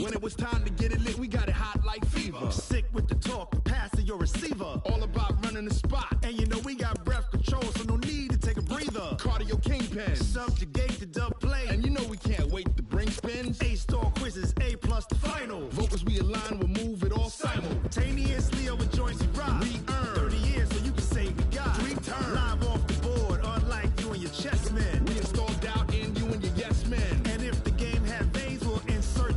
When it was time to get it lit, we got it hot like fever. Sick with the talk, the pass to your receiver. All about running the spot. And you know we got breath control, so no need to take a breather. Cardio kingpin, subjugate the dub play. And you know we can't wait to bring spins. A-star quizzes, A+ the final. Vocals we align, we'll move it all simultaneously over joints and rock. We earn 30 years, so you can say we got 3 turns. Live off the board, unlike you and your chess men. We install doubt in you and your yes men. And if the game had veins, we'll insert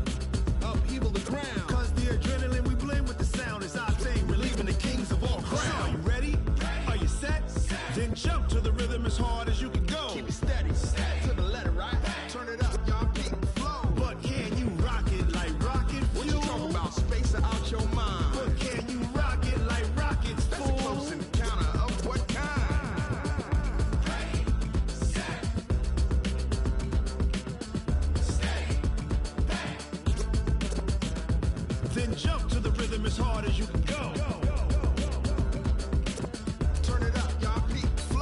upheaval the ground. Cause the adrenaline we blend with the sound is our thing, relieving the kings of all crowns. So are you ready? Are you set? Then jump to the rhythm as hard as you can go. Keep it steady, to the letter, right? Turn it up, y'all keep the flow. But can you rock it like rocket fuel? What you talking about? Space out your mind. But can you rock it like rockets, fool? That's a close encounter of what kind? Ready, set, steady, then jump to the rhythm as hard as you can go. Turn it up, y'all peak flow.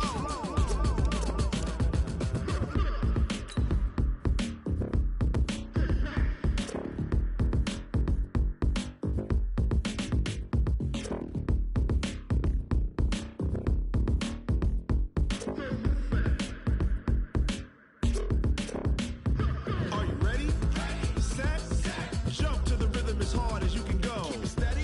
Are you ready? Set, jump to the rhythm as hard as you can go. Keep it steady,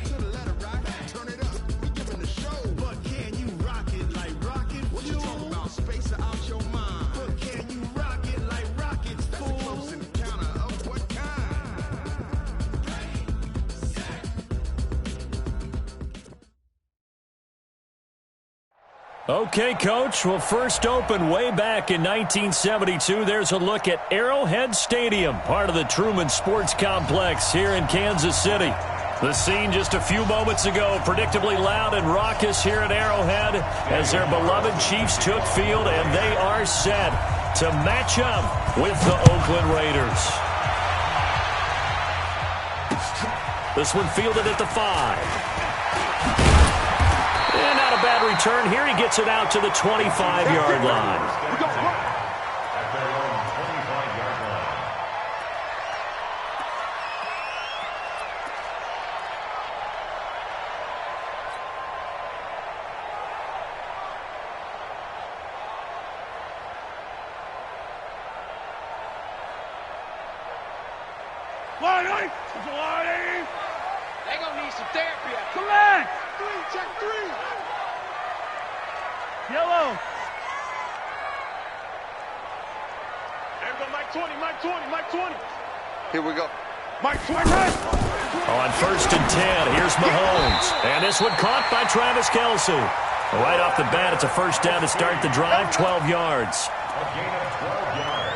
to the letter, right? Turn it up, we giving the show. But can you rock it like rocket fuel? What you talking about? Space out your mind. But can you rock it like rockets, fool? That's a close encounter of what kind? Ready, set. Okay, Coach. Well, first opened way back in 1972. There's a look at Arrowhead Stadium, part of the Truman Sports Complex here in Kansas City. The scene just a few moments ago, predictably loud and raucous here at Arrowhead as their beloved Chiefs took field, and they are set to match up with the Oakland Raiders. This one fielded at the 5. And not a bad return here. He gets it out to the 25-yard line. They're going to need some therapy. Come on! Check 3. Yellow. There we go, Mike 20, Mike 20, Mike 20. Here we go. Mike 20. On 1st and 10, here's Mahomes. And this one caught by Travis Kelce. Right off the bat, it's a first down to start the drive, 12 yards.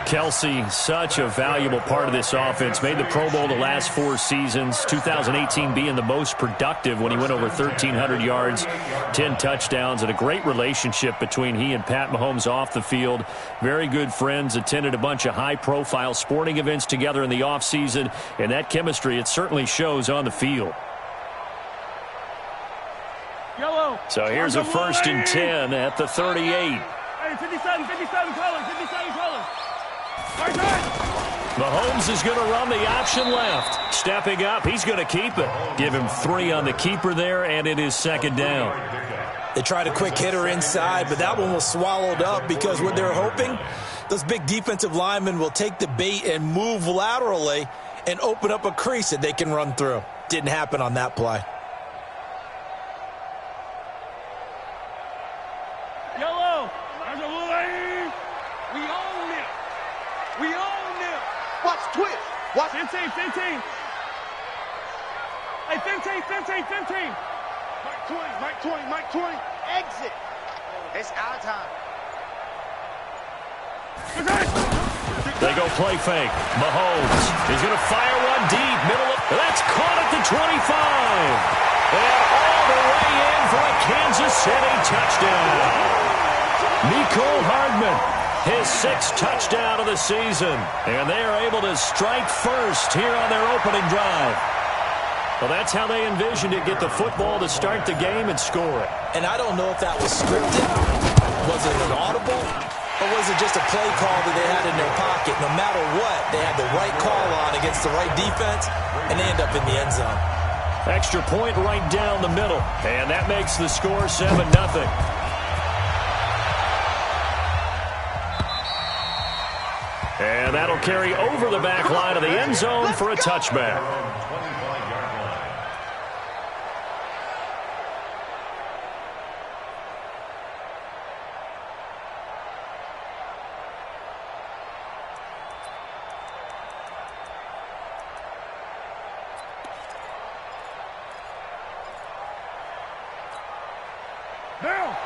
Kelce, such a valuable part of this offense. Made the Pro Bowl the last 4 seasons. 2018 being the most productive when he went over 1,300 yards, 10 touchdowns, and a great relationship between he and Pat Mahomes off the field. Very good friends, attended a bunch of high-profile sporting events together in the offseason, and that chemistry, it certainly shows on the field. Yellow. So here's a 1st and 10 at the 38. Hey, 57 colors, 57 colors. Mahomes is going to run the option left. Stepping up, he's going to keep it. Give him 3 on the keeper there, and it is 2nd down. They tried a quick hitter inside, but that one was swallowed up because what they're hoping, those big defensive linemen will take the bait and move laterally and open up a crease that they can run through. Didn't happen on that play. Yellow. We own them. We own them. Watch twitch. Watch 15. Hey, 15. Mike 20. Exit. It's our time. They go play fake. Mahomes is going to fire one deep. Middle of, that's caught at the 25. And all the way in for a Kansas City touchdown. Mecole Hardman, his 6th touchdown of the season. And they are able to strike first here on their opening drive. Well, that's how they envisioned it, get the football to start the game and score it. And I don't know if that was scripted. Was it an audible? Or was it just a play call that they had in their pocket? No matter what, they had the right call on against the right defense, and they end up in the end zone. Extra point right down the middle, and that makes the score 7-0. And that'll carry over the back line of the end zone for a touchback.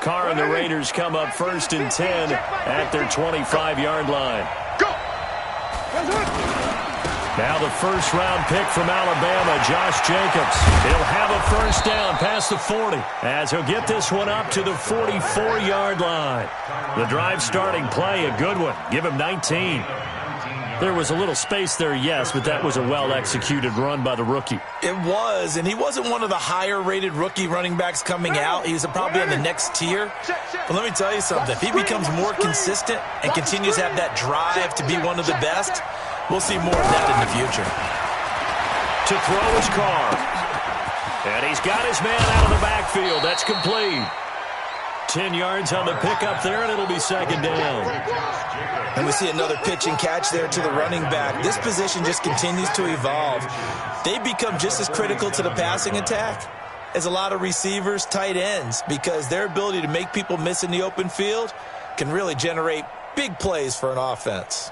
Carr and the Raiders come up 1st and 10 at their 25-yard line. Now the first-round pick from Alabama, Josh Jacobs. He'll have a first down past the 40 as he'll get this one up to the 44-yard line. The drive starting play, a good one. Give him 19. There was a little space there, yes, but that was a well-executed run by the rookie. It was, and he wasn't one of the higher-rated rookie running backs coming out. He was probably on the next tier. But let me tell you something. If he becomes more consistent and continues to have that drive to be one of the best, we'll see more of that in the future. To throw his Carr. And he's got his man out of the backfield. That's complete. 10 yards on the pickup there, and it'll be 2nd down. And we see another pitch and catch there to the running back. This position just continues to evolve. They become just as critical to the passing attack as a lot of receivers, tight ends, because their ability to make people miss in the open field can really generate big plays for an offense.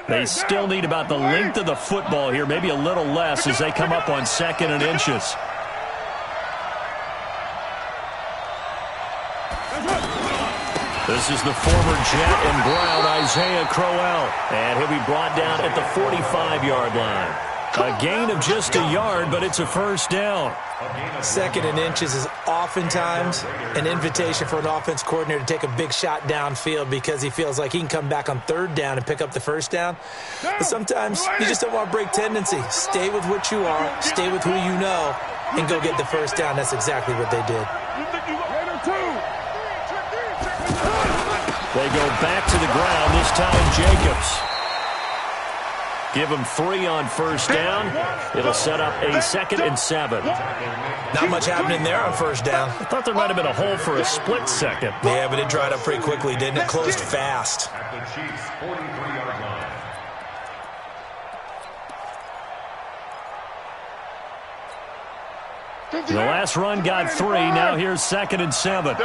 They still need about the length of the football here, maybe a little less as they come up on 2nd and inches. This is the former Jet and Brown, Isaiah Crowell, and he'll be brought down at the 45-yard line. A gain of just a yard, but it's a first down. 2nd and inches is oftentimes an invitation for an offense coordinator to take a big shot downfield because he feels like he can come back on 3rd down and pick up the first down. But sometimes you just don't want to break tendency. Stay with what you are, stay with who you know, and go get the first down. That's exactly what they did. They go back to the ground, this time Jacobs. Give him 3 on first down. It'll set up a 2nd and 7. Not much happening there on first down. I thought there might have been a hole for a split second. Yeah, but it dried up pretty quickly, didn't it? Closed fast. The last run got 3. Now here's 2nd and 7.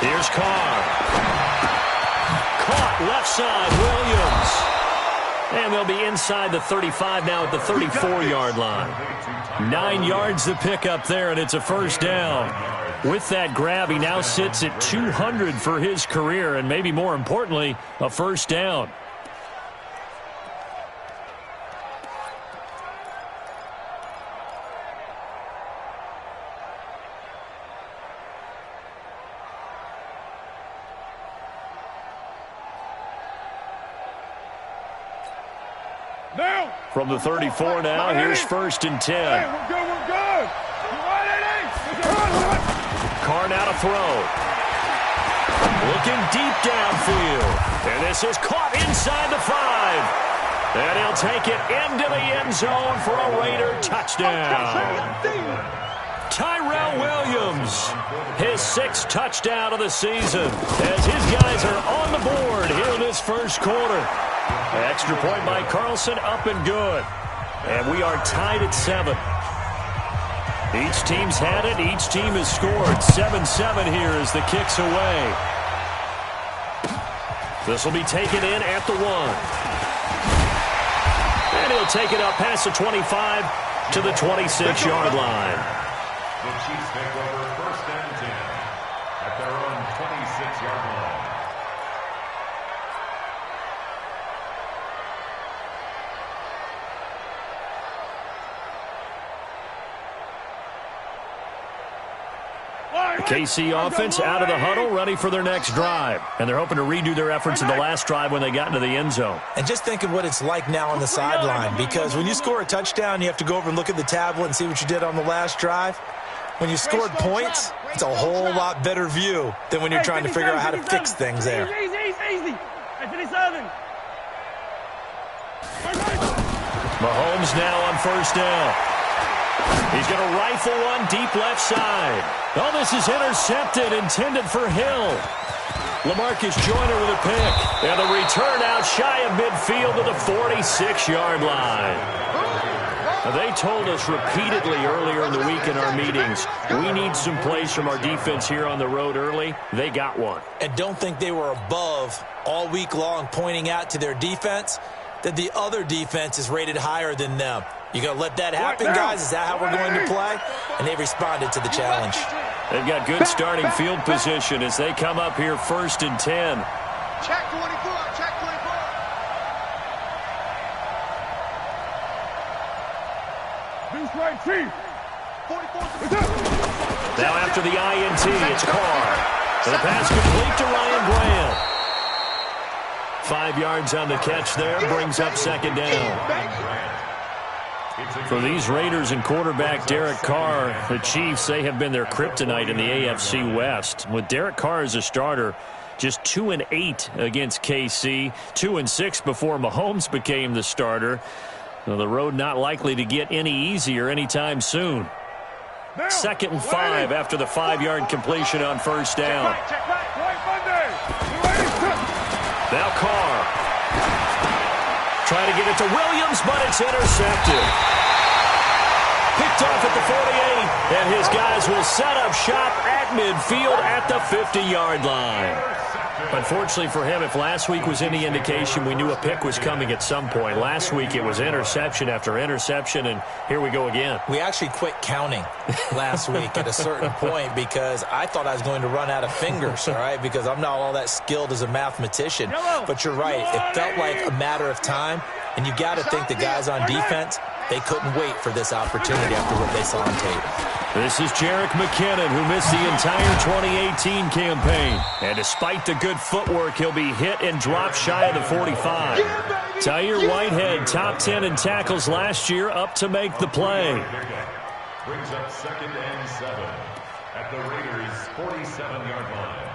Here's Carr. Caught left side, Williams. And they'll be inside the 35 now at the 34-yard line. 9 yards to pick up there, and it's a first down. With that grab, he now sits at 200 for his career, and maybe more importantly, a first down. From the 34 now, here's 1st and 10. Hey, we're good. Carr now to throw. Looking deep downfield. And this is caught inside the 5. And he'll take it into the end zone for a Raider touchdown. Tyrell Williams, his 6th touchdown of the season, as his guys are on the board here in this first quarter. Extra point by Carlson, up and good. And we are tied at 7. Each team's had it. Each team has scored. 7-7 here as the kick's away. This will be taken in at the 1. And he'll take it up past the 25 to the 26-yard line. The Chiefs take over 1st and 10 at their own 26-yard line. The KC offense out of the huddle, ready for their next drive. And they're hoping to redo their efforts in the last drive when they got into the end zone. And just think of what it's like now on the sideline, because when you score a touchdown, you have to go over and look at the tablet and see what you did on the last drive. When you scored points, it's a whole lot better view than when you're trying to figure out how to fix things there. Easy. 57. Mahomes now on first down. He's going to rifle one deep left side. Oh, this is intercepted, intended for Hill. LaMarcus Joyner with a pick. And the return out shy of midfield to the 46-yard line. Now, they told us repeatedly earlier in the week in our meetings, we need some plays from our defense here on the road early. They got one. And don't think they were above all week long pointing out to their defense that the other defense is rated higher than them. You going to let that happen, guys? Is that how we're going to play? And they responded to the challenge. They've got good starting field position as they come up here 1st and 10. Check 24. Check 24. Deuce right, Chief. 44. Now after the INT, it's Carr. And the pass complete to Ryan Graham. 5 yards on the catch there, brings up second down. For these Raiders and quarterback Derek Carr, the Chiefs, they have been their kryptonite in the AFC West. With Derek Carr as a starter, just 2-8 against KC, 2-6 before Mahomes became the starter. Well, the road not likely to get any easier anytime soon. 2nd and 5 after the 5-yard completion on first down. Now Carr. Trying to get it to Williams, but it's intercepted. Picked off at the 48, and his guys will set up shop at midfield at the 50-yard line. Unfortunately for him, if last week was any indication, we knew a pick was coming at some point. Last week it was interception after interception, and here we go again. We actually quit counting last week at a certain point because I thought I was going to run out of fingers, all right, because I'm not all that skilled as a mathematician. But you're right. It felt like a matter of time, and you got to think the guys on defense, they couldn't wait for this opportunity after what they saw on tape. This is Jerick McKinnon, who missed the entire 2018 campaign. And despite the good footwork, he'll be hit and dropped shy of the 45. Tyre Whitehead, top 10 in tackles last year, up to make the play. Brings up 2nd and 7 at the Raiders' 47-yard line.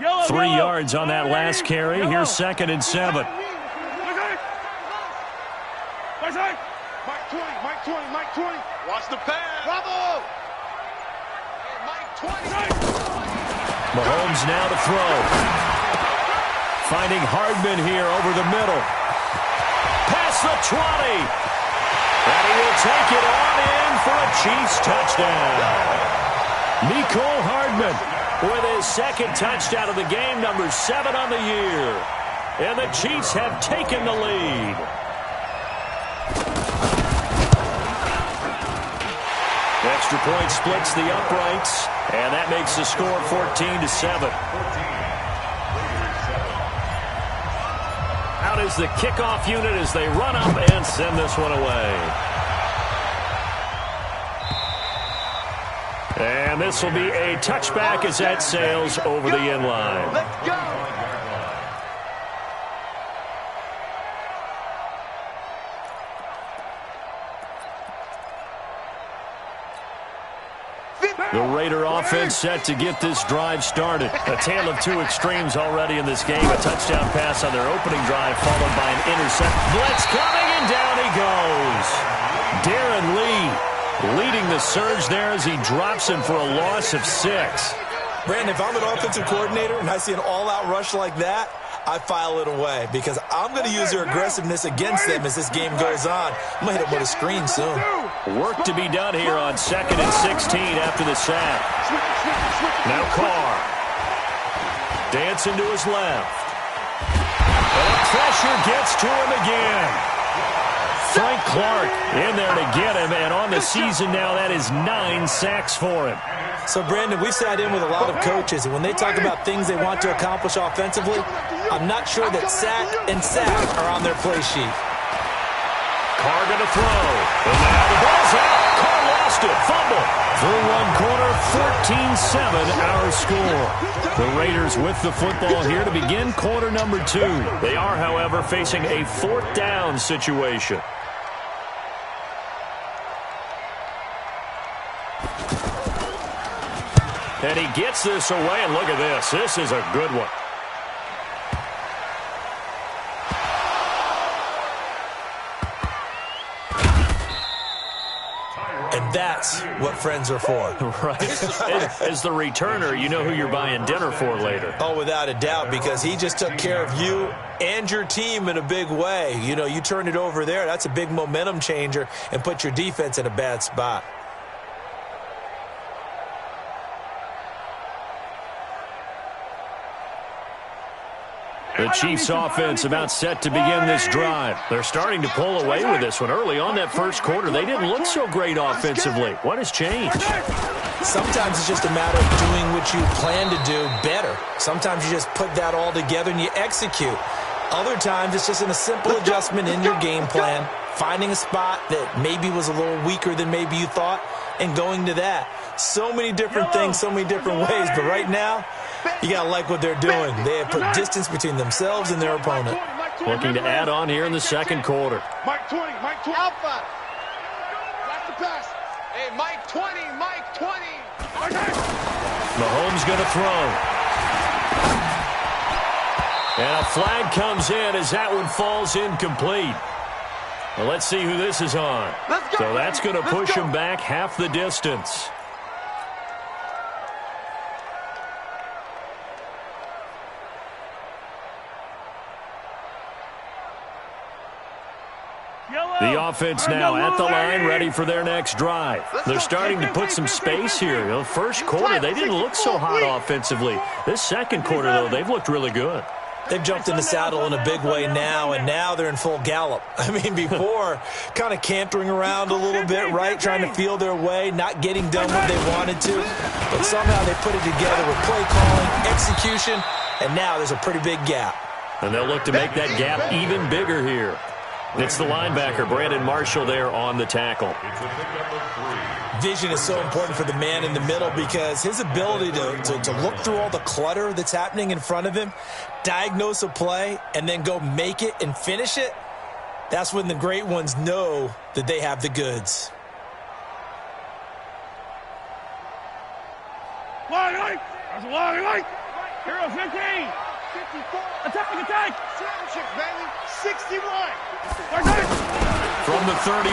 Yellow, 3 yards on that last carry. Here's 2nd and 7. Mike 20. Mike 20. Watch the pass. Bravo. Mike 20. Mahomes now to throw. Finding Hardman here over the middle. Past the 20. And he will take it on in for a Chiefs touchdown. Mecole Hardman with his 2nd touchdown of the game, number 7 on the year. And the Chiefs have taken the lead. Extra point splits the uprights, and that makes the score 14-7. Out is the kickoff unit as they run up and send this one away. And this will be a touchback as that sails over the end line. Let's go. The Raider offense set to get this drive started. A tale of two extremes already in this game. A touchdown pass on their opening drive followed by an interception. Blitz coming, and down he goes. Darren Lee leading the surge there as he drops him for a loss of 6. Brandon, if I'm an offensive coordinator and I see an all-out rush like that, I file it away because I'm going to use their aggressiveness against them as this game goes on. I'm going to hit them with a screen soon. Work to be done here on 2nd and 16 after the sack. Now Carr. Dancing to his left. And the pressure gets to him again. Frank Clark in there to get him, and on the season now, that is 9 sacks for him. So, Brandon, we've sat in with a lot of coaches, and when they talk about things they want to accomplish offensively, I'm not sure that sack and sack are on their play sheet. Carr going to throw. And now the ball's out. Carr lost it. Fumble. Through one quarter, 14-7 our score. The Raiders with the football here to begin quarter number 2. They are, however, facing a 4th down situation. And he gets this away, and look at this. This is a good one. And that's what friends are for. Right. As the returner, you know who you're buying dinner for later. Oh, without a doubt, because he just took care of you and your team in a big way. You know, you turned it over there. That's a big momentum changer and put your defense in a bad spot. The Chiefs offense about set to begin this drive. They're starting to pull away with this one. Early on that first quarter, they didn't look so great offensively. What has changed? Sometimes it's just a matter of doing what you plan to do better. Sometimes you just put that all together and you execute. Other times it's just a simple adjustment in your game plan, finding a spot that maybe was a little weaker than maybe you thought, and going to that. So many different things, so many different ways, but right now, you got to like what they're doing. They have put distance between themselves and their opponent. Looking to add on here in the second quarter. Mike 20, Mike 20. Alpha. That's the pass. Hey, Mike 20, Mike 20. Mahomes going to throw. And a flag comes in as that one falls incomplete. Well, let's see who this is on. So that's going to push him back half the distance. The offense now at the line, ready for their next drive. They're starting to put some space here. The first quarter, they didn't look so hot offensively. This second quarter, though, they've looked really good. They've jumped in the saddle in a big way now, and now they're in full gallop. I mean, before, kind of cantering around a little bit, right, trying to feel their way, not getting done what they wanted to. But somehow they put it together with play calling, execution, and now there's a pretty big gap. And they'll look to make that gap even bigger here. It's the linebacker, Brandon Marshall, there on the tackle. Vision is so important for the man in the middle because his ability to look through all the clutter that's happening in front of him, diagnose a play, and then go make it and finish it, that's when the great ones know that they have the goods. That's a long light. Hero 15. 54. Attack. Championship, baby. 61. From the 31,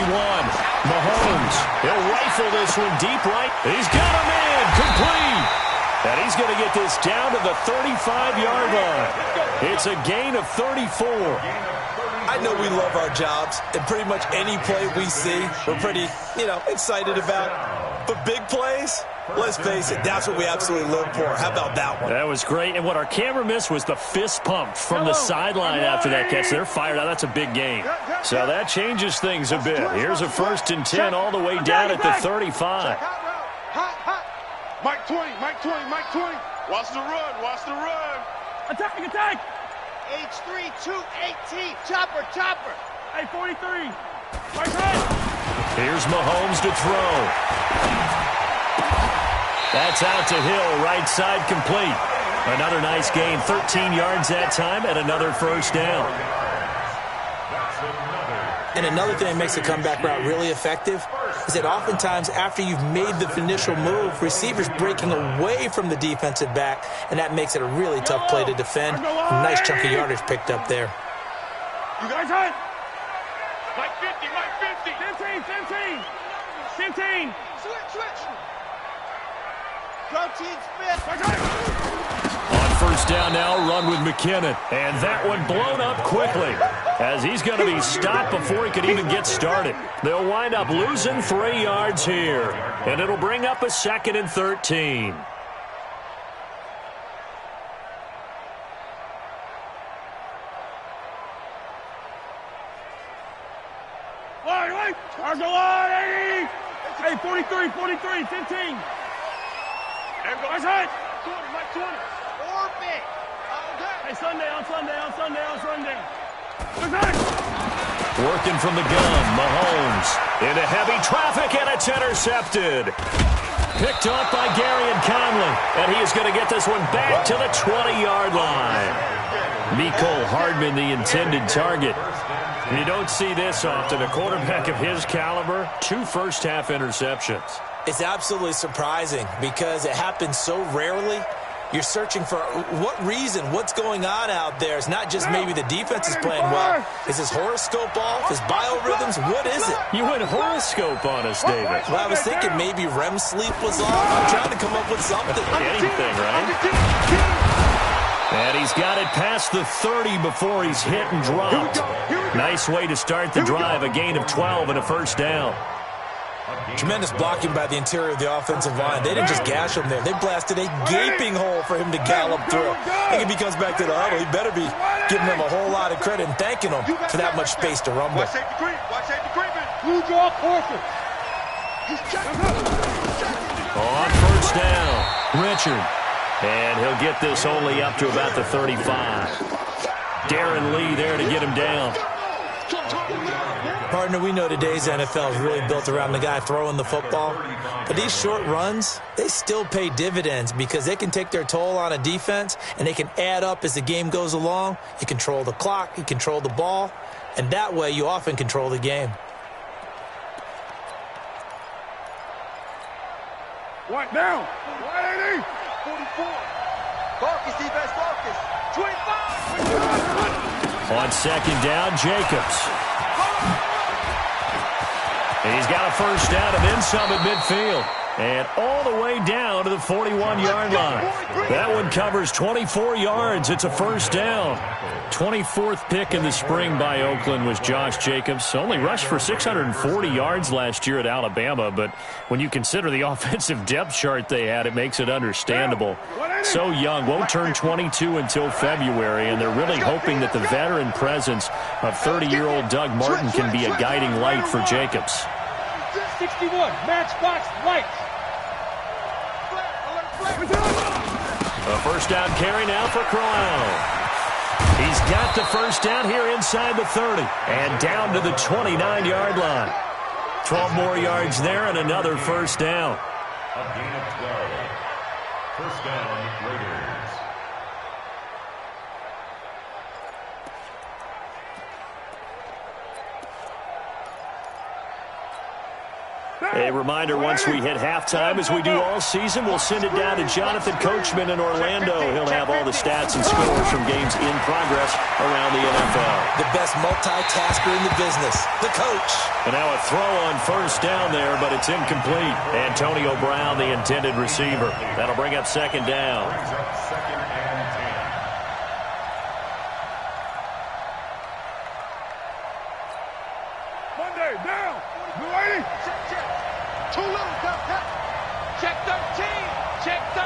Mahomes. He'll rifle this one deep right. He's got him in. Complete. And he's going to get this down to the 35-yard line. It's a gain of 34. I know we love our jobs, and pretty much any play we see, we're pretty, excited about. But big plays, let's face it, that's what we absolutely live for. How about that one? That was great. And what our camera missed was the fist pump from the sideline after that catch. They're fired out. That's a big gain. So that changes things a bit. Here's a 1st and 10 all the way down at the 35. Mike 20, Mike 20, Mike 20. Watch the run. Attack. H3, 218. Chopper. Hey, 43. Right side. Here's Mahomes to throw. That's out to Hill, right side complete. Another nice gain, 13 yards that time, and another 1st down. And another thing that makes the comeback route really effective is that oftentimes after you've made the initial move, receivers breaking away from the defensive back, and that makes it a really tough play to defend. A nice chunk of yardage picked up there. You guys hot? Mike 50, Mike 50. 15. Switch. Protein spit. On 1st down now, run with McKinnon. And that one blown up quickly as he's going to be stopped before he could even get started. They'll wind up losing 3 yards here. And it'll bring up a 2nd and 13. Wait. Argo line, 80. Hey, 43, 15. Nice hit. 20, Mike 20. Orbit. Hey, Sunday. Nice hit. Working from the gun, Mahomes into heavy traffic, and it's intercepted. Picked off by Gary and Conley, and he is going to get this one back to the 20-yard line. Mecole Hardman, the intended target. You don't see this often. A quarterback of his caliber, 2 first-half interceptions. It's absolutely surprising because it happens so rarely. You're searching for what reason, what's going on out there. It's not just maybe the defense is playing well. Is his horoscope off? His biorhythms? What is it? You went horoscope on us, David. Well, I was thinking maybe REM sleep was off. I'm trying to come up with something. Anything, right? And he's got it past the 30 before he's hit and dropped. Nice way to start the drive. A gain of 12 and a first down. Tremendous blocking by the interior of the offensive line. They didn't just gash him there. They blasted a gaping hole for him to gallop through. I think if he comes back to the huddle, he better be giving them a whole lot of credit and thanking them for that much space to rumble. Watch safety creeping. Blue draw caution. He's checking. On first down, Richard. And he'll get this only up to about the 35. Darren Lee there to get him down. Partner, we know today's NFL is really built around the guy throwing the football. But these short runs, they still pay dividends because they can take their toll on a defense, and they can add up as the game goes along. You control the clock, you control the ball, and that way you often control the game. What down? 180. 44. Focus, defense, focus. 25. On second down, Jacobs. And he's got a first down and then some at midfield. And all the way down to the 41-yard line. That one covers 24 yards. It's a first down. 24th pick in the spring by Oakland was Josh Jacobs. Only rushed for 640 yards last year at Alabama, but when you consider the offensive depth chart they had, it makes it understandable. So young, won't turn 22 until February, and they're really hoping that the veteran presence of 30-year-old Doug Martin can be a guiding light for Jacobs. 61, matchbox light. A first down carry now for Crowell. He's got the first down here inside the 30 and down to the 29-yard line. 12 more yards there and another first down. A gain of 12. First down, Raiders. A reminder, once we hit halftime, as we do all season, we'll send it down to Jonathan Coachman in Orlando. He'll have all the stats and scores from games in progress around the NFL. The best multitasker in the business, the coach. And now a throw on first down there, but it's incomplete. Antonio Brown, the intended receiver. That'll bring up second down. Brings up second and 10. Monday, down. Blue 80. Check. Too low, check 13. Check 13.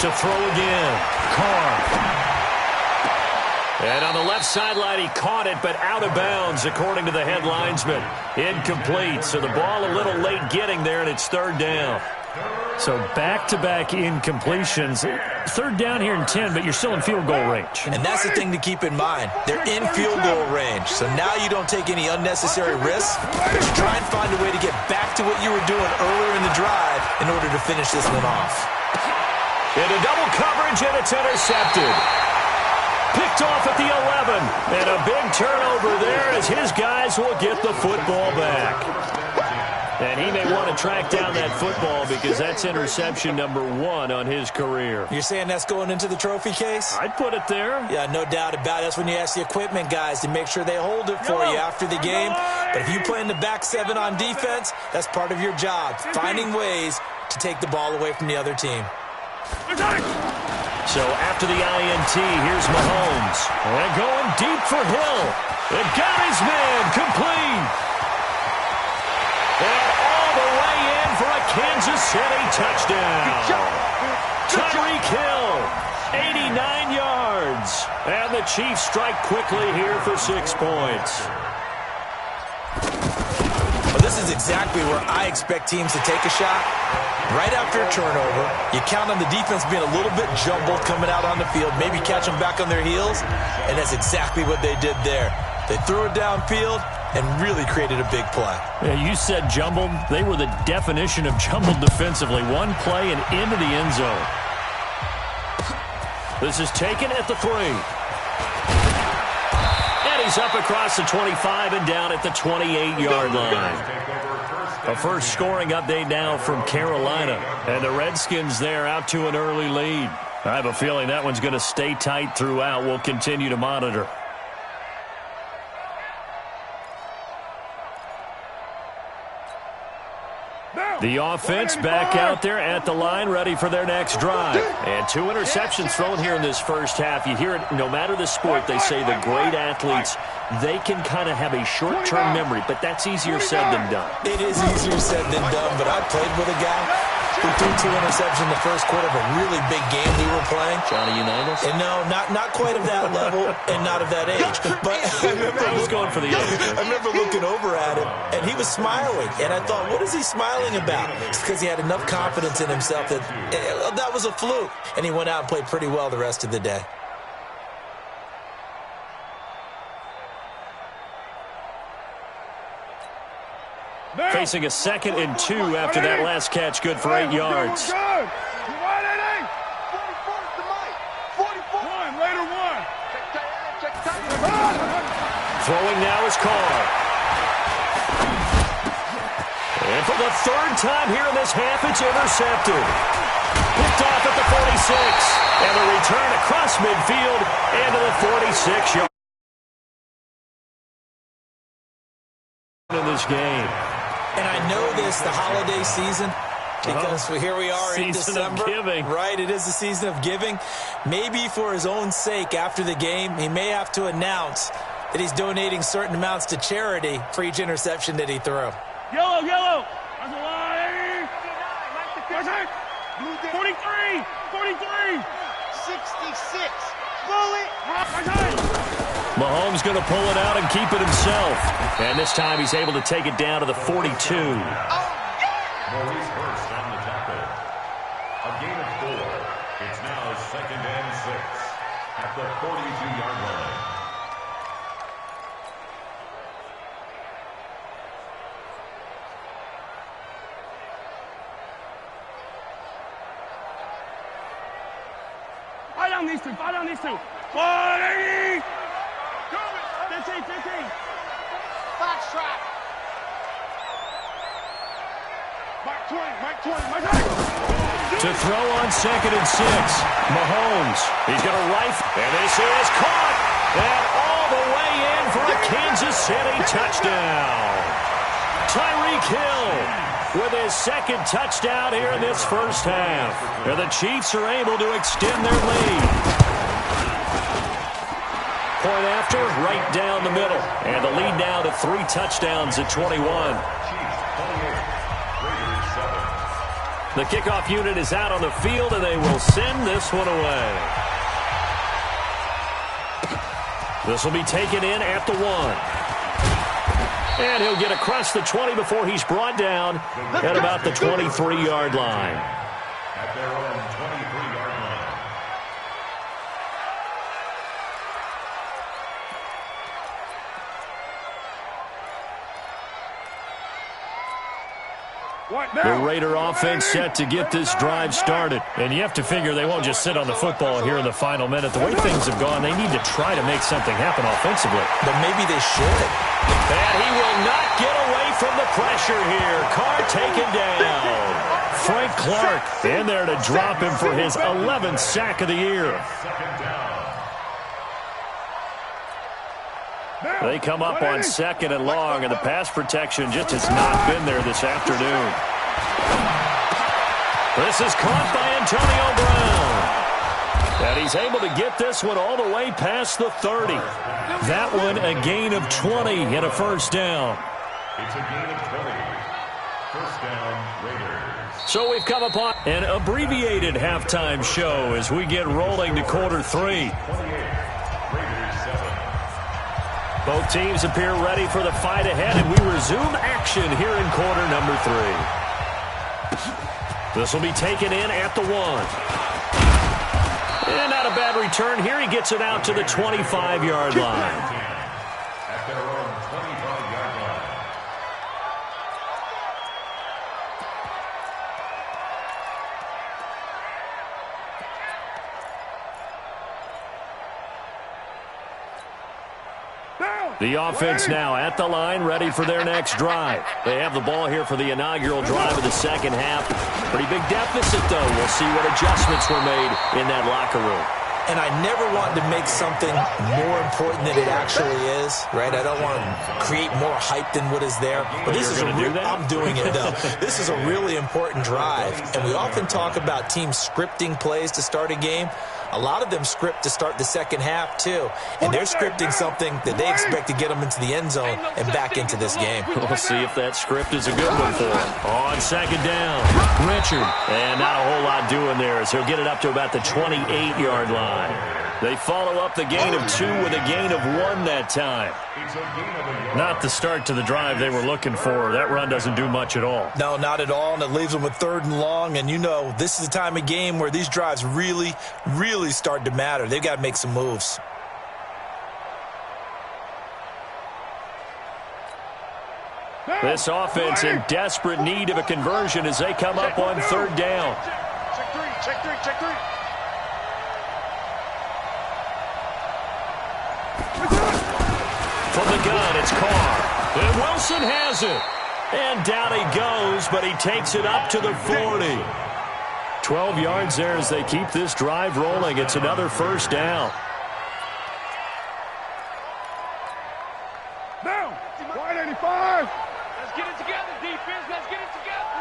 To throw again, Carr. And on the left sideline, he caught it, but out of bounds, according to the head linesman. Incomplete, so the ball a little late getting there, and it's third down. So back-to-back incompletions. Third down here in 10, but you're still in field goal range. And that's the thing to keep in mind. They're in field goal range. So now you don't take any unnecessary risks, but you try and find a way to get back to what you were doing earlier in the drive in order to finish this one off. Into double coverage, and it's intercepted. Picked off at the 11. And a big turnover there as his guys will get the football back. And he may want to track down that football because that's interception number 1 on his career. You're saying that's going into the trophy case? I'd put it there. Yeah, no doubt about it. That's when you ask the equipment guys to make sure they hold it for you after the game. But if you play in the back 7 on defense, that's part of your job, finding ways to take the ball away from the other team. So after the INT, here's Mahomes. And going deep for Hill. It got his man complete. And all the way in for a Kansas City touchdown. Tyreek Hill, 89 yards. And the Chiefs strike quickly here for 6 points. Well, this is exactly where I expect teams to take a shot. Right after a turnover, you count on the defense being a little bit jumbled coming out on the field, maybe catch them back on their heels, and that's exactly what they did there. They threw it downfield and really created a big play. Yeah, you said jumbled. They were the definition of jumbled defensively. One play and into the end zone. This is taken at the 3. And he's up across the 25 and down at the 28-yard line. A first scoring update now from Carolina. And the Redskins there out to an early lead. I have a feeling that one's going to stay tight throughout. We'll continue to monitor. The offense back out there at the line, ready for their next drive. And 2 interceptions thrown here in this first half. You hear it, no matter the sport, they say the great athletes, they can kind of have a short-term memory, but that's easier said than done. It is easier said than done, but I played with a guy who threw 2 interceptions in the first quarter of a really big game we were playing. Johnny Unitas? And no, not quite of that level and not of that age. But I was going for the age. I remember looking over at him, and he was smiling. And I thought, what is he smiling about? It's because he had enough confidence in himself that that was a fluke. And he went out and played pretty well the rest of the day. Facing a 2nd and 2 after that last catch, good for 8 yards. Throwing now is Carr. And for the 3rd time here in this half, it's intercepted. Picked off at the 46. And a return across midfield and to the 46-yard in this game. And I know this, the holiday season, because here we are in December. Season of giving. Right, it is the season of giving. Maybe for his own sake after the game, he may have to announce that he's donating certain amounts to charity for each interception that he threw. Yellow, yellow. That's a line. 43, 43. 66. Bullet. Mahomes going to pull it out and keep it himself. And this time he's able to take it down to the 42. Maurice Hurst on the tackle. A gain of 4. It's now 2nd and 6 at the 42-yard line. Fire down these 2. Fire down these 2. 40. 15. Foxtrot. Mike 20. Mike 20. To throw on 2nd and 6. Mahomes. He's going to rifle. And this is caught. And all the way in for a Kansas City touchdown. Tyreek Hill with his 2nd touchdown here in this first half. And the Chiefs are able to extend their lead. Point after, right down the middle. And the lead now to 3 touchdowns at 21. The kickoff unit is out on the field, and they will send this one away. This will be taken in at the 1. And he'll get across the 20 before he's brought down at about the 23-yard line. At their own 23-yard line. The Raider offense set to get this drive started. And you have to figure they won't just sit on the football here in the final minute. The way things have gone, they need to try to make something happen offensively. But maybe they should. And he will not get away from the pressure here. Carr taken down. Frank Clark in there to drop him for his 11th sack of the year. They come up on 2nd and long, and the pass protection just has not been there this afternoon. This is caught by Antonio Brown. And he's able to get this one all the way past the 30. That one a gain of 20 and a first down. It's a gain of 20. First down, Raiders. So we've come upon an abbreviated halftime show as we get rolling to quarter 3. 28. Raiders 7. Both teams appear ready for the fight ahead, and we resume action here in quarter number 3. This will be taken in at the 1. And not a bad return here. He gets it out to the 25-yard line. At their own 25-yard line. The offense now at the line, ready for their next drive. They have the ball here for the inaugural drive of the second half. Pretty big deficit, though. We'll see what adjustments were made in that locker room. And I never want to make something more important than it actually is, right? I don't want to create more hype than what is there. But this is I'm doing it, though. This is a really important drive. And we often talk about teams scripting plays to start a game. A lot of them script to start the second half, too. And they're scripting something that they expect to get them into the end zone and back into this game. We'll see if that script is a good one for them. On second down, Richard. And not a whole lot doing there as he'll get it up to about the 28-yard line. They follow up the gain of 2 with a gain of 1 that time. Not the start to the drive they were looking for. That run doesn't do much at all. No, not at all, and it leaves them with 3rd and long. And you know, this is the time of game where these drives really, really start to matter. They've got to make some moves. This offense in desperate need of a conversion as they come up on 3rd down. Check 3, check 3, check 3. From the gun, it's Carr. And Wilson has it. And down he goes, but he takes it up to the 40. 12 yards there as they keep this drive rolling. It's another 1st down. Down. 185. Let's get it together, defense. Let's get it together.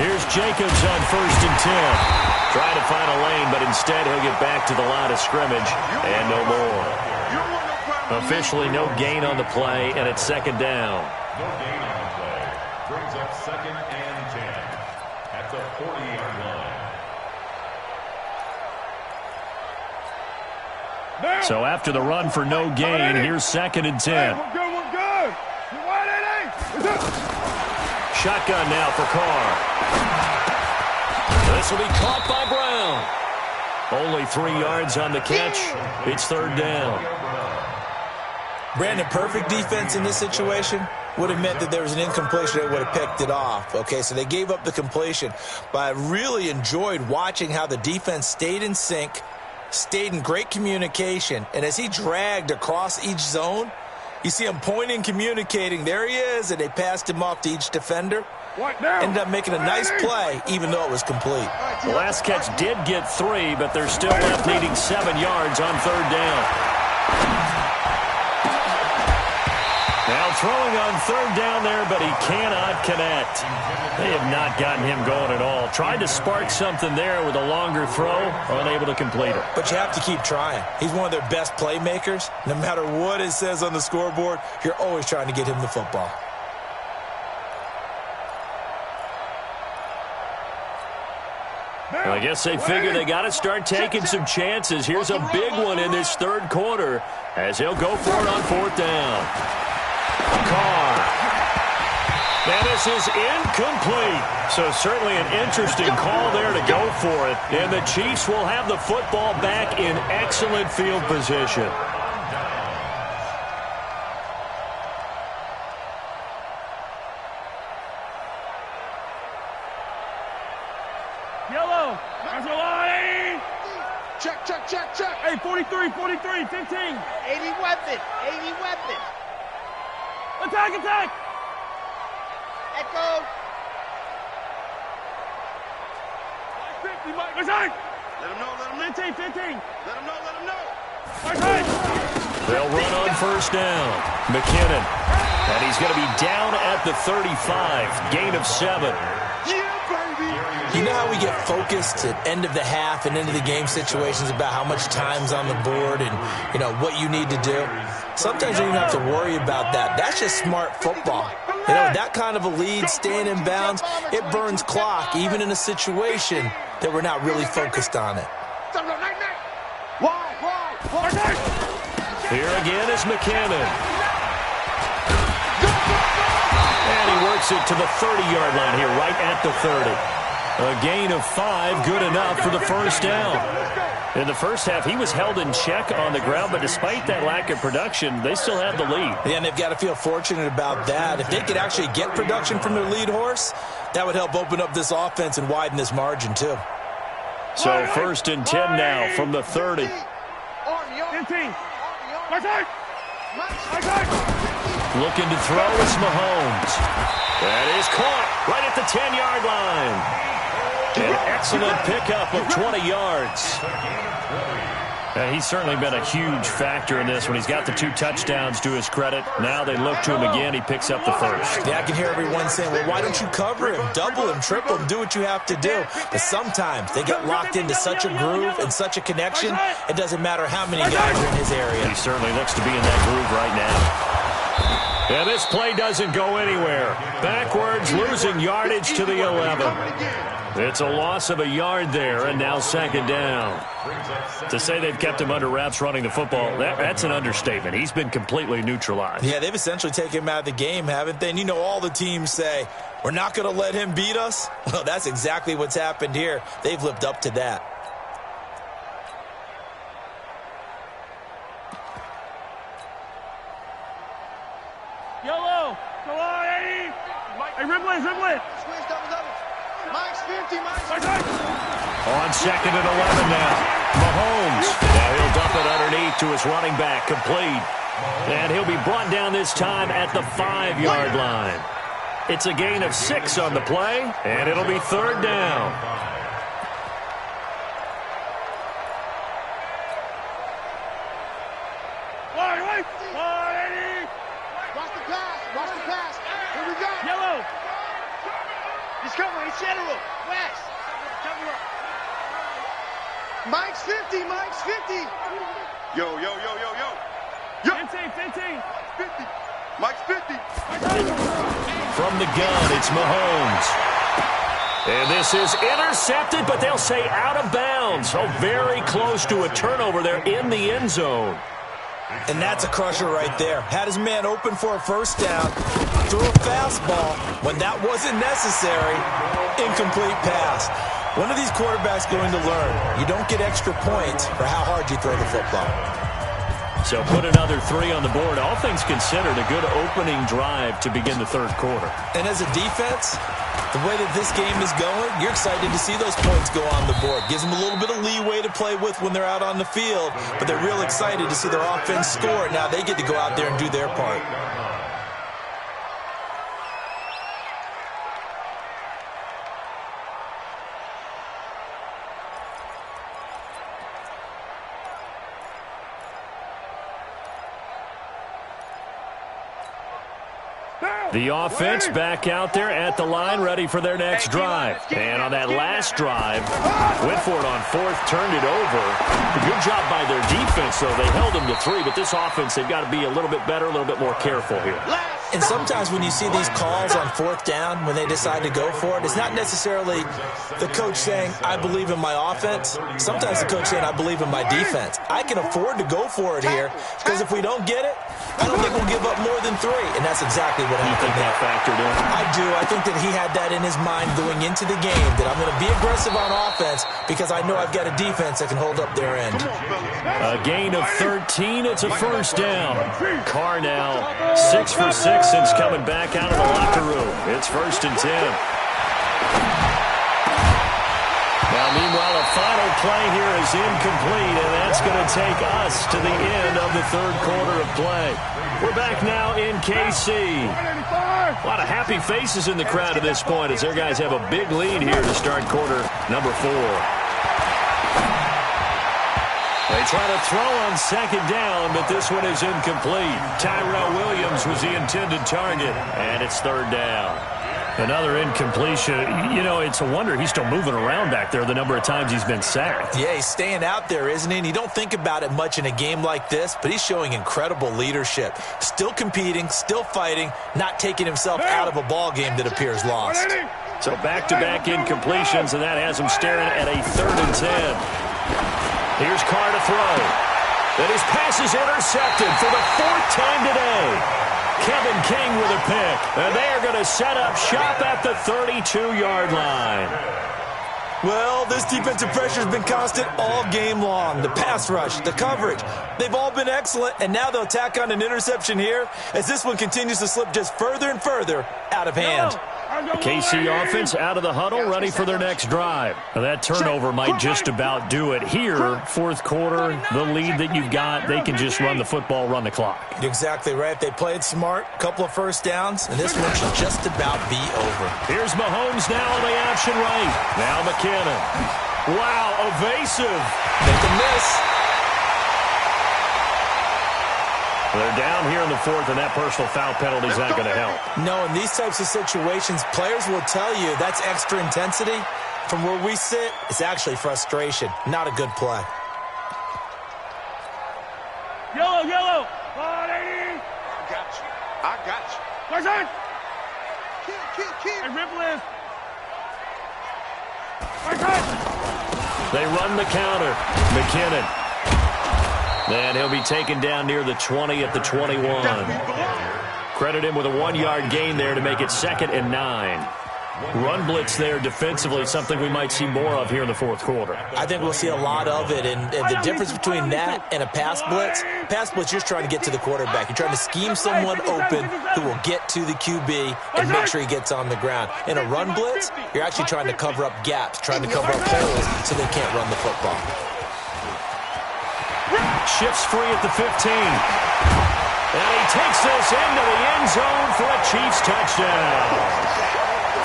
Here's Jacobs on 1st and 10. Trying to find a lane, but instead he'll get back to the line of scrimmage and no more. Officially no gain on the play, and it's 2nd down. No gain on the play. Brings up 2nd and 10 at the 40-yard line. So after the run for no gain, here's 2nd and 10. We're good, we're good. 180. Shotgun now for Carr. This will be caught by Brown. Only 3 yards on the catch. It's 3rd down. Brandon, perfect defense in this situation would have meant that there was an incompletion that would have picked it off. Okay, so they gave up the completion. But I really enjoyed watching how the defense stayed in sync, stayed in great communication, and as he dragged across each zone, you see him pointing, communicating. There he is, and they passed him off to each defender. Ended up making a nice play, even though it was complete. The last catch did get 3, but they're still left needing 7 yards on 3rd down. Now throwing on 3rd down there, but he cannot connect. They have not gotten him going at all. Tried to spark something there with a longer throw, unable to complete it. But you have to keep trying. He's one of their best playmakers. No matter what it says on the scoreboard, you're always trying to get him the football. Well, I guess they figure they got to start taking some chances. Here's a big one in this 3rd quarter as he'll go for it on 4th down. Carr. And this is incomplete. So certainly an interesting call there to go for it. And the Chiefs will have the football back in excellent field position. Yellow. That's a line. Check, check, check, check. Hey, 43, 43, 15. 80 weapon, 80 weapon. Attack, attack. Echo. 50, Mike. Attack. Let him know, let him know. 15, 15. Let him know, let him know. Attack. They'll run on 1st down. McKinnon. And he's going to be down at the 35. Gain of 7. You know how we get focused at end of the half and into the game situations about how much time's on the board and, you know, what you need to do? Sometimes you don't even have to worry about that. That's just smart football. You know, that kind of a lead, staying in bounds, it burns clock, even in a situation that we're not really focused on it. Here again is McKinnon. And he works it to the 30-yard line here, right at the 30. A gain of 5, good enough for the first down. In the first half, he was held in check on the ground, but despite that lack of production, they still have the lead. Yeah, and they've got to feel fortunate about that. If they could actually get production from their lead horse, that would help open up this offense and widen this margin, too. So first and 10 now from the 30. 15. My side. Looking to throw, it's Mahomes. That is caught right at the 10-yard line. An excellent pickup of 20 yards. He's certainly been a huge factor in this when he's got the 2 touchdowns to his credit. Now they look to him again. He picks up the first. Yeah, I can hear everyone saying, well, why don't you cover him, double him, triple him, do what you have to do. But sometimes they get locked into such a groove and such a connection, it doesn't matter how many guys are in his area. He certainly looks to be in that groove right now. And this play doesn't go anywhere. Backwards, losing yardage to the 11. It's a loss of a yard there, and now second down. To say they've kept him under wraps running the football, that's an understatement. He's been completely neutralized. Yeah, they've essentially taken him out of the game, haven't they? And you know all the teams say, we're not going to let him beat us. Well, that's exactly what's happened here. They've lived up to that. Yellow. Come on, Eddie. Hey, dribble it. Switch, double. Mike's 50, Mike's 50. On second and 11 now. Mahomes. Now he'll dump it underneath to his running back. Complete. And he'll be brought down this time at the 5-yard line. It's a gain of 6 on the play, and it'll be third down. Wait. Eddie. Watch the pass. Here we go. Yellow. He's covering. He's general. West. Cover up. Mike's 50. Yo. 15. 50. Mike's 50. From the gun, it's Mahomes. And this is intercepted, but they'll say out of bounds. So very close to a turnover there in the end zone. And that's a crusher right there. Had his man open for a first down, threw a fastball when that wasn't necessary, incomplete pass. When are these quarterbacks going to learn? You don't get extra points for how hard you throw the football. So put another 3 on the board. All things considered, a good opening drive to begin the third quarter. And as a defense, the way that this game is going, you're excited to see those points go on the board. Gives them a little bit of leeway to play with when they're out on the field, but they're real excited to see their offense score. Now they get to go out there and do their part. The offense back out there at the line, ready for their next drive. And on that last drive, went for it on fourth, turned it over. A good job by their defense, though. They held them to 3, but this offense, they've got to be a little bit better, a little bit more careful here. And sometimes when you see these calls on fourth down, when they decide to go for it, it's not necessarily the coach saying, I believe in my offense. Sometimes the coach saying, I believe in my defense. I can afford to go for it here, because if we don't get it, I don't think we'll give up more than 3. And that's exactly what happened. You think that factored in? I do. I think that he had that in his mind going into the game, that I'm going to be aggressive on offense because I know I've got a defense that can hold up their end. A gain of 13. It's a first down. Carr now 6 for 6 since coming back out of the locker room. It's first and 10. Now, meanwhile, a final play here is incomplete, and that's going to take us to the end of the third quarter of play. We're back now in KC. A lot of happy faces in the crowd at this point as their guys have a big lead here to start quarter number 4. They try to throw on second down, but this one is incomplete. Tyrell Williams was the intended target, and it's third down. Another incompletion. You know, it's a wonder he's still moving around back there the number of times he's been sacked. Yeah, he's staying out there, isn't he? And you don't think about it much in a game like this, but he's showing incredible leadership. Still competing, still fighting, not taking himself out of a ball game that appears lost. So back-to-back incompletions, and that has him staring at a 3rd and 10. Here's Carr to throw. And his pass is intercepted for the 4th time today. Kevin King with a pick. And they are going to set up shop at the 32-yard line. Well, this defensive pressure has been constant all game long. The pass rush, the coverage, they've all been excellent, and now they'll tack on an interception here as this one continues to slip just further and further out of hand. The KC offense out of the huddle, ready for their next drive. Now, that turnover might just about do it here. Fourth quarter, the lead that you've got, they can just run the football, run the clock. You're exactly right. They played smart, couple of first downs, and this one should just about be over. Here's Mahomes now on the option right. Now McKinnon. Wow, evasive. Make a miss. They're down here in the 4th, and that personal foul penalty is not going to help. No, in these types of situations, players will tell you that's extra intensity. From where we sit, it's actually frustration, not a good play. Yellow, yellow. 180. I got you. Person. Keep. Hey, Ripple is. Person. They run the counter. McKinnon. And he'll be taken down near the 20 at the 21. Credit him with a 1-yard gain there to make it 2nd and 9. Run blitz there defensively, something we might see more of here in the fourth quarter. I think we'll see a lot of it, and the difference between that and a pass blitz, you're trying to get to the quarterback. You're trying to scheme someone open who will get to the QB and make sure he gets on the ground. In a run blitz, you're actually trying to cover up gaps, trying to cover up holes so they can't run the football. Shifts free at the 15. And he takes this into the end zone for a Chiefs touchdown.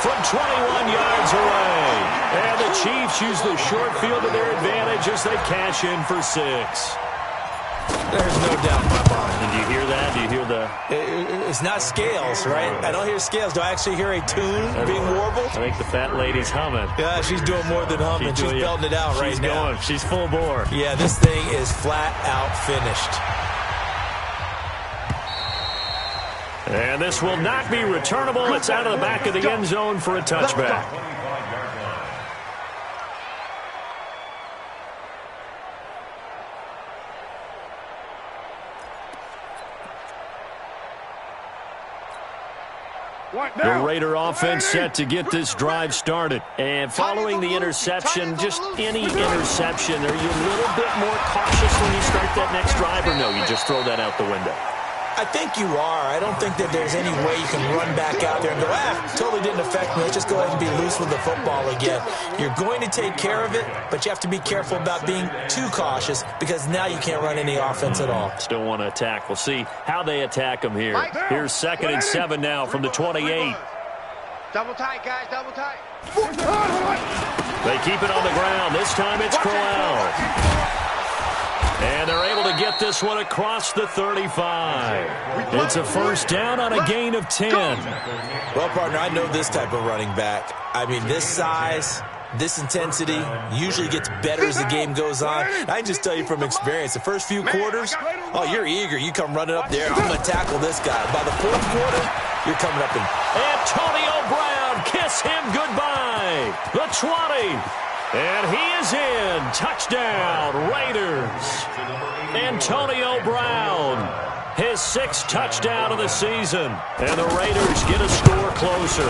From 21 yards away. And the Chiefs use the short field to their advantage as they cash in for 6. There's no doubt in my mind. And do you hear that? Do you hear the... It's not scales, right? I don't hear scales. Do I actually hear a tune being warbled? I think the fat lady's humming. Yeah, she's doing more than humming. She's belting it out right now. She's going. She's full bore. Yeah, this thing is flat out finished. And this will not be returnable. It's out of the back of the end zone for a touchback. The Raider offense set to get this drive started. And following the interception, just any interception, are you a little bit more cautious when you start that next drive, or no, you just throw that out the window? I think you are. I don't think that there's any way you can run back out there and go, totally didn't affect me. Let's just go ahead and be loose with the football again. You're going to take care of it, but you have to be careful about being too cautious because now you can't run any offense at all. Still want to attack. We'll see how they attack them here. Here's 2nd and 7 now from the 28. Double tight, guys, double tight. They keep it on the ground. This time it's Corral. And they're able to get this one across the 35. It's a first down on a gain of 10. Well, partner, I know this type of running back. I mean, this size, this intensity usually gets better as the game goes on. I can just tell you from experience, the first few quarters, you're eager. You come running up there. I'm going to tackle this guy. By the fourth quarter, you're coming up and... Antonio Brown, kiss him goodbye. The 20. And he is in. Touchdown, Raiders. Antonio Brown, his 6th touchdown of the season. And the Raiders get a score closer.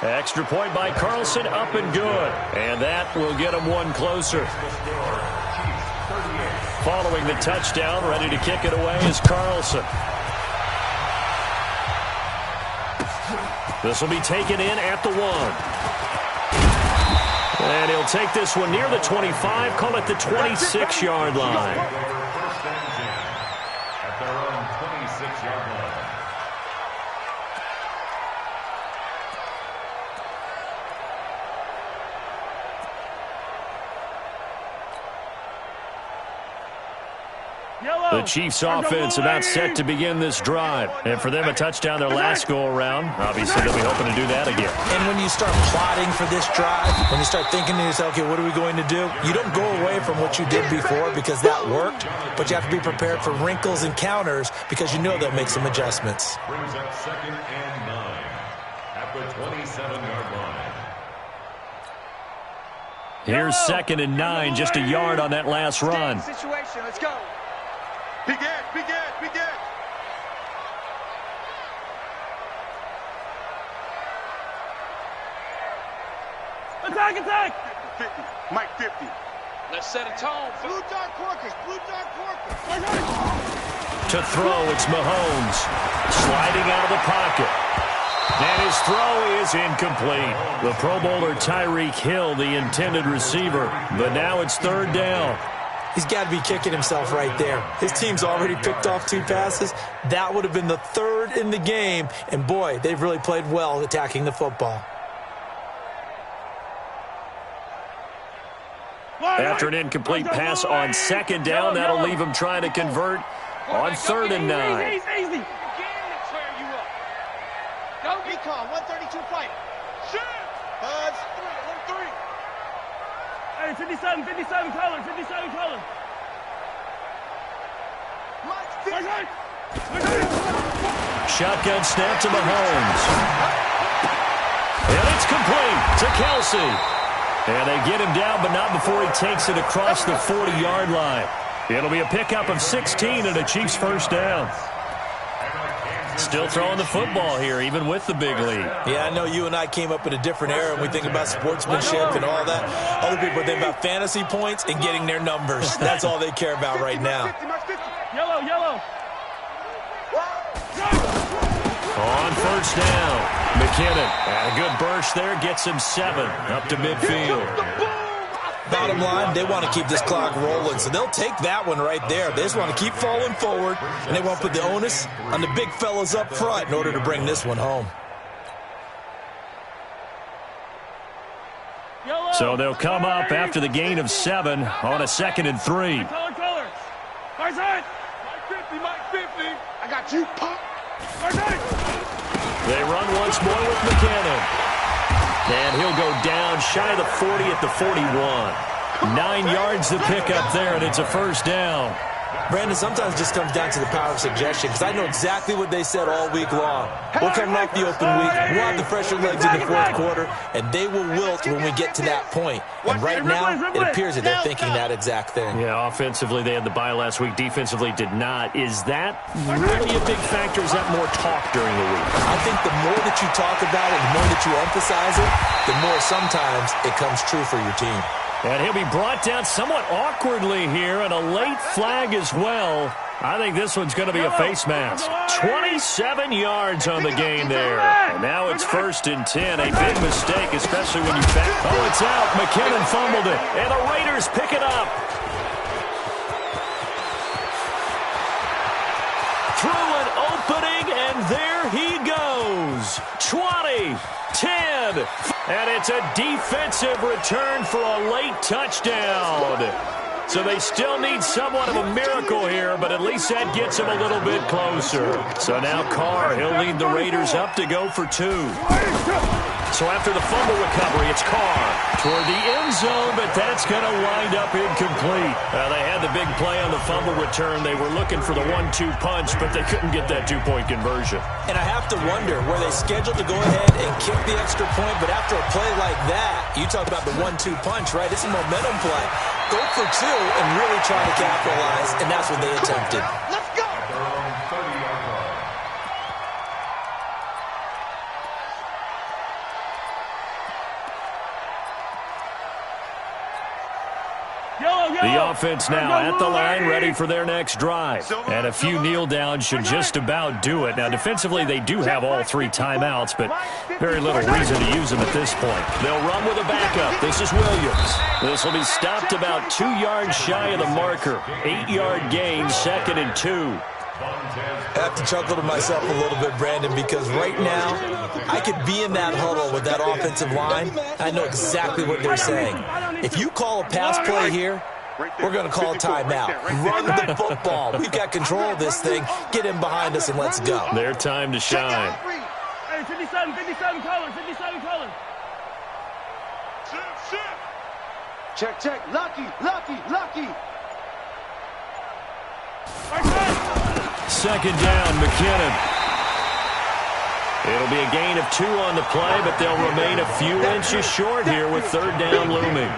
Extra point by Carlson, up and good. And that will get them one closer. Following the touchdown, ready to kick it away is Carlson. This will be taken in at the 1. And he'll take this one near the 25, call it the 26-yard line. First and 10 at their own 26-yard line. The Chiefs offense about set to begin this drive. And for them, a touchdown their last go-around. Obviously, they'll be hoping to do that again. And when you start plotting for this drive, when you start thinking to yourself, okay, what are we going to do? You don't go away from what you did before because that worked, but you have to be prepared for wrinkles and counters because you know they'll make some adjustments. Brings up 2nd and 9 at the 27-yard line. Here's 2nd and 9, just a yard on that last run. Situation. Let's go. Begin. Attack. 50. Mike 50. Let's set a tone. Blue dark Corkers. To throw, it's Mahomes. Sliding out of the pocket. And his throw is incomplete. The Pro Bowler Tyreek Hill, the intended receiver. But now it's 3rd down. He's got to be kicking himself right there. His team's already picked off 2 passes. That would have been the 3rd in the game. And, boy, they've really played well attacking the football. After an incomplete pass on 2nd down, that'll leave him trying to convert on 3rd and 9. Easy. Go. Recon, 132 fighter. Shit. Buzz, 3. Hey, 57 color. Shotgun snap to Mahomes. And it's complete to Kelsey. And they get him down, but not before he takes it across the 40-yard line. It'll be a pickup of 16 and a Chiefs 1st down. Still throwing the football here, even with the big lead. Yeah, I know you and I came up in a different era, and we think about sportsmanship and all that. Other people think about fantasy points and getting their numbers. That's all they care about right now. Yellow. On 1st down, McKinnon. And a good burst there, gets him 7 up to midfield. Bottom line, they want to keep this clock rolling, so they'll take that one right there. They just want to keep falling forward, and they want to put the onus on the big fellas up front in order to bring this one home. So they'll come up after the gain of 7 on a 2nd and 3. Color. Far side. Mike 50. I got you, pop. Far side. They run once more with McKinnon. And he'll go down shy of the 40 at the 41. 9 yards to pick up there, and it's a 1st down. Brandon, sometimes it just comes down to the power of suggestion, because I know exactly what they said all week long. We're coming off the open week. We'll have the fresher legs in the 4th quarter, and they will wilt when we get to that point. And right now, it appears that they're thinking that exact thing. Yeah, offensively, they had the bye last week. Defensively, did not. Is that really a big factor? Is that more talk during the week? I think the more that you talk about it, the more that you emphasize it, the more sometimes it comes true for your team. And he'll be brought down somewhat awkwardly here, and a late flag as well. I think this one's going to be a face mask. 27 yards on the game there. And now it's 1st and 10. A big mistake, especially when you back. Oh, it's out. McKinnon fumbled it. And the Raiders pick it up. Through an opening, and there he goes. 20, 10. And it's a defensive return for a late touchdown. So they still need somewhat of a miracle here, but at least that gets him a little bit closer. So now Carr, he'll lead the Raiders up to go for 2. So after the fumble recovery, it's Carr toward the end zone, but that's going to wind up incomplete. They had the big play on the fumble return. They were looking for the 1-2 punch, but they couldn't get that 2-point conversion. And I have to wonder, were they scheduled to go ahead and kick the extra point, but after a play like that, you talk about the 1-2 punch, right? It's a momentum play. Go for 2 and really try to capitalize, and that's what they attempted. Let's go. The offense now at the line, ready for their next drive. And a few kneel downs should just about do it. Now, defensively, they do have all 3 timeouts, but very little reason to use them at this point. They'll run with a backup. This is Williams. This will be stopped about 2 yards shy of the marker. 8-yard gain, 2nd and 2. I have to chuckle to myself a little bit, Brandon, because right now I could be in that huddle with that offensive line. I know exactly what they're saying. If you call a pass play here, we're going to call a timeout. Run the football. We've got control of this thing. Get in behind us and let's go. Their time to shine. Hey, 57 color. Check. Lucky. 2nd down, McKinnon. It'll be a gain of 2 on the play, but they'll remain a few inches short here with 3rd down looming.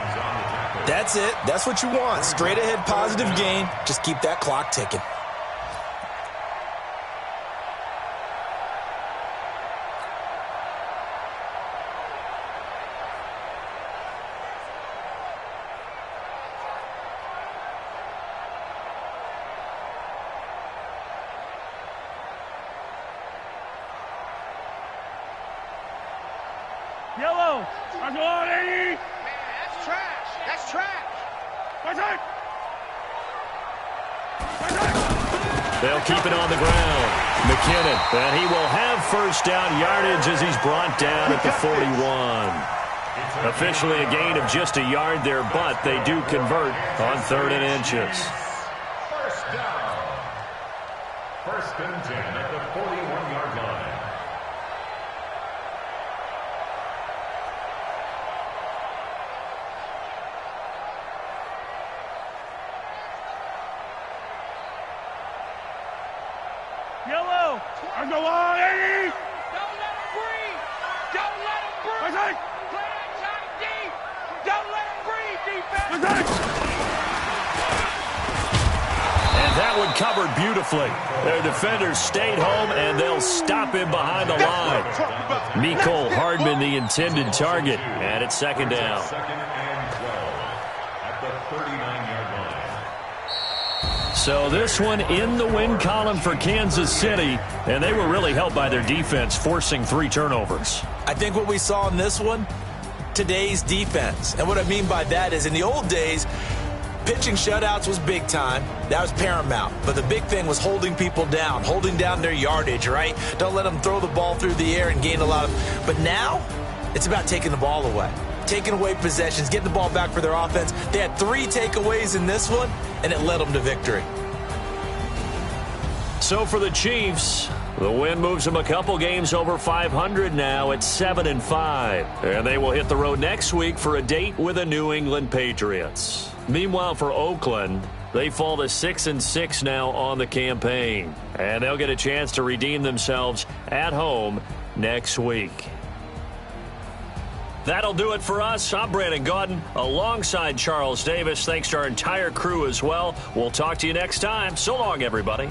That's it. That's what you want. Straight ahead positive gain. Just keep that clock ticking. Yellow. That's all, lady. That's trash. That's trash. They'll keep it on the ground. McKinnon, and he will have first down yardage as he's brought down at the 41. Officially a gain of just a yard there, but they do convert on 3rd and inches. First down. 1st and 10 at the 41-yard line. Yellow. That's all, lady. Don't let him breathe. Don't let him breathe. Play that shot deep. Don't let him breathe, defense. And that one covered beautifully. Their defenders stayed home, and they'll stop him behind the line. Mecole Hardman, the intended target, and it's 2nd down. 2nd and 12 at the 39-yard line. So this one in the win column for Kansas City, and they were really helped by their defense, forcing 3 turnovers. I think what we saw in this one, today's defense. And what I mean by that is in the old days, pitching shutouts was big time. That was paramount. But the big thing was holding people down, holding down their yardage, right? Don't let them throw the ball through the air and gain a lot of... But now, it's about taking the ball away. Taking away possessions, getting the ball back for their offense. They had 3 takeaways in this one, and it led them to victory. So for the Chiefs, the win moves them a couple games over 500 now at 7-5. And they will hit the road next week for a date with the New England Patriots. Meanwhile, for Oakland, they fall to 6-6 now on the campaign. And they'll get a chance to redeem themselves at home next week. That'll do it for us. I'm Brandon Gaudin alongside Charles Davis. Thanks to our entire crew as well. We'll talk to you next time. So long, everybody.